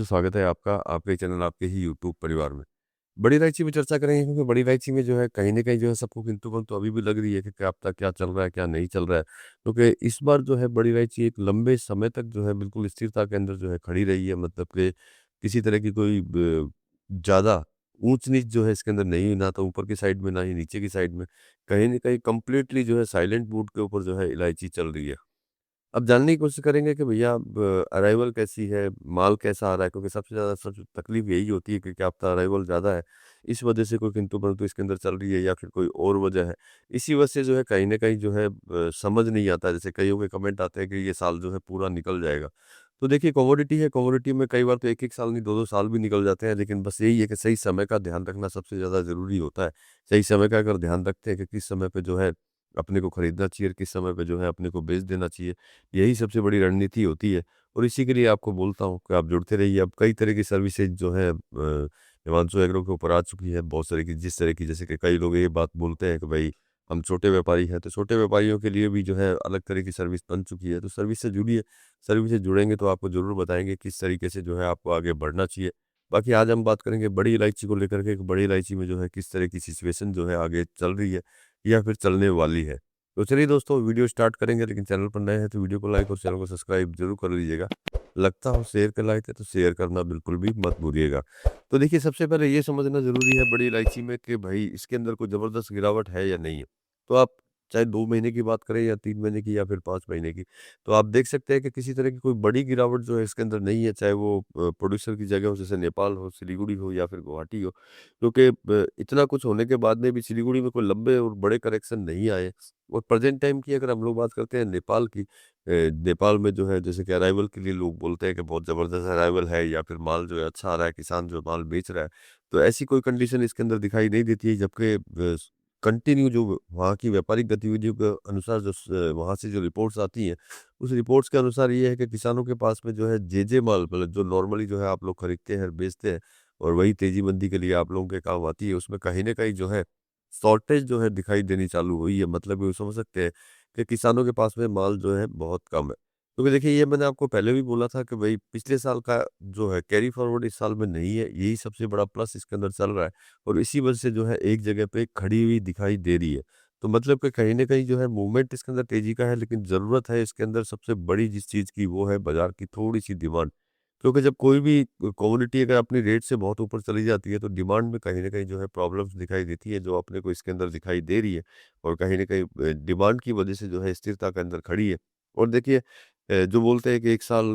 से स्वागत है आपका, आपके चैनल, आपके ही यूट्यूब परिवार में। बड़ी इलायची में चर्चा करेंगे क्योंकि बड़ी इलायची में जो है कहीं न कहीं जो है सबको किंतु-परंतु अभी भी लग रही है कि क्या पता क्या चल रहा है, क्या नहीं चल रहा है। क्योंकि इस बार जो है बड़ी इलायची एक लंबे समय तक जो है बिल्कुल स्थिरता के अंदर जो है खड़ी रही है। मतलब कि किसी तरह की कोई ज़्यादा ऊँच-नीच जो है इसके अंदर नहीं, ना तो ऊपर की साइड में, ना ही नीचे की साइड में। कहीं न कहीं कंप्लीटली जो है साइलेंट मूड के ऊपर जो है इलायची चल रही है। अब जानने की कोशिश करेंगे कि भैया अब अराइवल कैसी है, माल कैसा आ रहा है? क्योंकि सबसे ज़्यादा सब तकलीफ़ यही होती है कि क्या पता अराइवल ज़्यादा है, इस वजह से कोई किंतु-परंतु इसके अंदर चल रही है या फिर कोई और वजह है। इसी वजह से जो है कहीं न कहीं जो है समझ नहीं आता, जैसे कइयों के कमेंट आते हैं कि ये साल जो है पूरा निकल जाएगा। तो देखिए कमोडिटी है, कमोडिटी में कई बार तो 1-1 साल नहीं 2-2 साल भी निकल जाते हैं, लेकिन बस यही है कि सही समय का ध्यान रखना सबसे ज़्यादा ज़रूरी होता है। सही समय का अगर ध्यान रखते हैं कि किस समय पे जो है अपने को खरीदना चाहिए, किस समय पे जो है अपने को बेच देना चाहिए। यही सबसे बड़ी रणनीति होती है और इसी के लिए आपको बोलता हूँ कि आप जुड़ते रहिए। अब कई तरह की सर्विसेज जो है हिमांशु एग्रो के ऊपर आ चुकी है, बहुत सारे की जिस तरह की, जैसे कि कई लोग ये बात बोलते हैं कि भाई हम छोटे व्यापारी हैं, तो छोटे व्यापारियों के लिए भी जो है अलग तरह की सर्विस बन चुकी है। तो सर्विस से जुड़िए, सर्विस से जुड़ेंगे तो आपको ज़रूर बताएँगे किस तरीके से जो है आपको आगे बढ़ना चाहिए। बाकी आज हम बात करेंगे बड़ी इलायची को लेकर के कि बड़ी इलायची में जो है किस तरह की सिचुएशन जो है आगे चल रही है या फिर चलने वाली है। तो चलिए दोस्तों वीडियो स्टार्ट करेंगे, लेकिन चैनल पर नए हैं तो वीडियो को लाइक और चैनल को सब्सक्राइब जरूर कर लीजिएगा। लगता हो शेयर के लायक है तो शेयर करना बिल्कुल भी मत भूलिएगा। तो देखिए सबसे पहले ये समझना ज़रूरी है बड़ी इलायची में कि भाई इसके अंदर कोई ज़बरदस्त गिरावट है या नहीं है। तो आप चाहे 2 महीने की बात करें या 3 महीने की या फिर 5 महीने की, तो आप देख सकते हैं कि किसी तरह की कोई बड़ी गिरावट जो है इसके अंदर नहीं है, चाहे वो प्रोड्यूसर की जगह हो, जैसे नेपाल हो, सिलीगुड़ी हो या फिर गुवाहाटी हो। क्योंकि इतना कुछ होने के बाद में भी सिलीगुड़ी में कोई लंबे और बड़े करेक्शन नहीं आए। और प्रेज़ेंट टाइम की अगर हम लोग बात करते हैं नेपाल की, नेपाल में जो है जैसे कि अराइवल के लिए लोग बोलते हैं कि बहुत ज़बरदस्त अराइवल है या फिर माल जो है अच्छा आ रहा है, किसान जो माल बेच रहा है। तो ऐसी कोई कंडीशन इसके अंदर दिखाई नहीं देती है, जबकि कंटिन्यू जो वहाँ की व्यापारिक गतिविधियों के अनुसार जो वहाँ से जो रिपोर्ट्स आती हैं, उस रिपोर्ट्स के अनुसार ये है कि किसानों के पास में जो है जे माल, मतलब जो नॉर्मली जो है आप लोग खरीदते हैं और बेचते हैं और वही तेज़ी मंदी के लिए आप लोगों के काम आती है, उसमें कहीं न कहीं जो है शॉर्टेज जो है दिखाई देनी चालू हुई है। मतलब ये समझ सकते हैं कि किसानों के पास में माल जो है बहुत कम है। क्योंकि देखिए ये मैंने आपको पहले भी बोला था कि भई पिछले साल का जो है कैरी फॉरवर्ड इस साल में नहीं है, यही सबसे बड़ा प्लस इसके अंदर चल रहा है और इसी वजह से जो है एक जगह पे खड़ी हुई दिखाई दे रही है। तो मतलब कि कहीं न कहीं जो है मूवमेंट इसके अंदर तेज़ी का है, लेकिन ज़रूरत है इसके अंदर सबसे बड़ी जिस चीज़ की, वो है बाज़ार की थोड़ी-सी डिमांड। क्योंकि जब कोई भी कमोडिटी अगर अपनी रेट से बहुत ऊपर चली जाती है, तो डिमांड में कहीं न कहीं जो है प्रॉब्लम्स दिखाई देती है, जो अपने को इसके अंदर दिखाई दे रही है और कहीं न कहीं डिमांड की वजह से जो है स्थिरता के अंदर खड़ी है। और देखिए जो बोलते हैं कि 1 साल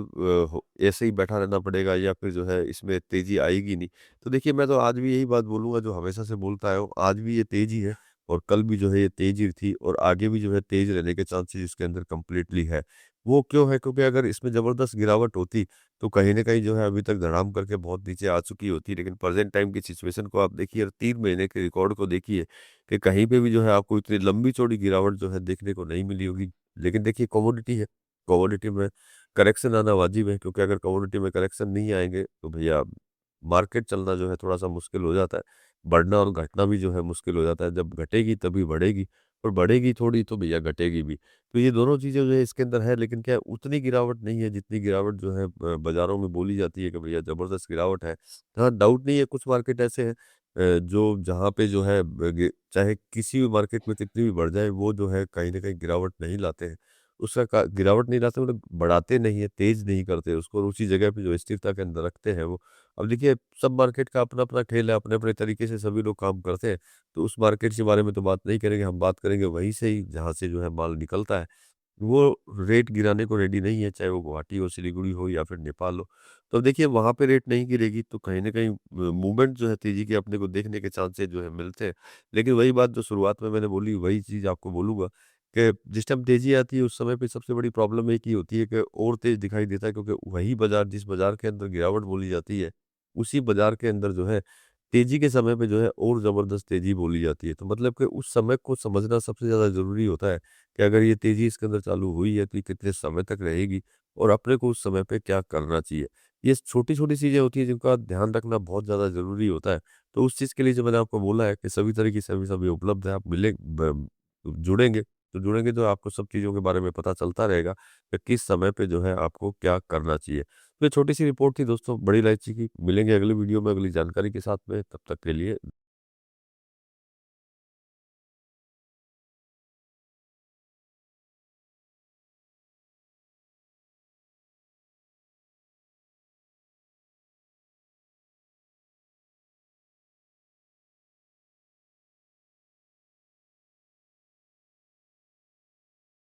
ऐसे ही बैठा रहना पड़ेगा या फिर जो है इसमें तेज़ी आएगी नहीं। तो देखिए मैं तो आज भी यही बात बोलूँगा जो हमेशा से बोलता आया हूँ, आज भी ये तेज़ ही है और कल भी जो है ये तेज़ ही थी और आगे भी जो है तेज़ रहने के चांसेस इसके अंदर कंप्लीटली है। वो क्यों है? क्योंकि अगर इसमें ज़बरदस्त गिरावट होती तो कहीं न कहीं जो है अभी तक धड़ाम करके बहुत नीचे आ चुकी होती। लेकिन प्रेज़ेंट टाइम की सिचुएशन को आप देखिए और 3 महीने के रिकॉर्ड को देखिए कि कहीं पे भी जो है आपको इतनी लंबी-चौड़ी गिरावट जो है देखने को नहीं मिली होगी। लेकिन देखिए कमोडिटी है, कमोडिटी में करेक्शन आना वाजिब है, क्योंकि अगर कमोडिटी में करेक्शन नहीं आएँगे तो भैया मार्केट चलना जो है थोड़ा-सा मुश्किल हो जाता है। बढ़ना और घटना भी जो है मुश्किल हो जाता है। जब घटेगी तभी बढ़ेगी और बढ़ेगी थोड़ी तो भैया घटेगी भी। तो ये दोनों चीज़ें जो है इसके अंदर है, लेकिन क्या है उतनी गिरावट नहीं है जितनी गिरावट जो है बाज़ारों में बोली जाती है कि भैया ज़बरदस्त गिरावट है। हाँ, डाउट नहीं है, कुछ मार्केट ऐसे हैं जो जहाँ पे जो है ब गे चाहे किसी भी मार्केट में कितनी भी बढ़ जाए, वो जो है कहीं न कहीं गिरावट नहीं लाते हैं। उसका का गिरावट नहीं लाते मतलब बढ़ाते नहीं है, तेज़ नहीं करते उसको और उसी जगह पे जो स्थिरता के अंदर रखते हैं वो। अब देखिए सब मार्केट का अपना-अपना खेल है, अपने-अपने तरीके से सभी लोग काम करते हैं। तो उस मार्केट के बारे में तो बात नहीं करेंगे, हम बात करेंगे वहीं से ही जहाँ से जो है माल निकलता है। वो रेट गिराने को रेडी नहीं है, चाहे वो गुवाहाटी हो, सिलीगुड़ी हो या फिर नेपाल हो। तो देखिए वहाँ पे रेट नहीं गिरेगी तो कहीं न कहीं मूवमेंट जो है तेज़ी की अपने को देखने के चांसेस जो है मिलते हैं। लेकिन वही बात जो शुरुआत में मैंने बोली, वही चीज़ आपको बोलूँगा कि जिस टाइम तेज़ी आती है उस समय पे सबसे बड़ी प्रॉब्लम एक ही होती है कि और तेज़ दिखाई देता है, क्योंकि वही बाज़ार जिस बाज़ार के अंदर गिरावट बोली जाती है, उसी बाज़ार के अंदर जो है तेज़ी के समय पे जो है और ज़बरदस्त तेज़ी बोली जाती है। तो मतलब कि उस समय को समझना सबसे ज़्यादा ज़रूरी होता है कि अगर ये तेज़ी इसके अंदर चालू हुई है तो ये कितने समय तक रहेगी और अपने को उस समय पे क्या करना चाहिए। ये छोटी-छोटी चीज़ें होती हैं जिनका ध्यान रखना बहुत ज़्यादा ज़रूरी होता है। तो उस चीज़ के लिए जो मैंने आपको बोला है कि सभी तरह की सर्विस अभी उपलब्ध है। आप जुड़ेंगे तो आपको सब चीज़ों के बारे में पता चलता रहेगा कि किस समय पे जो है आपको क्या करना चाहिए। तो ये छोटी-सी रिपोर्ट थी दोस्तों बड़ी इलायची की। मिलेंगे अगली वीडियो में अगली जानकारी के साथ में, तब तक के लिए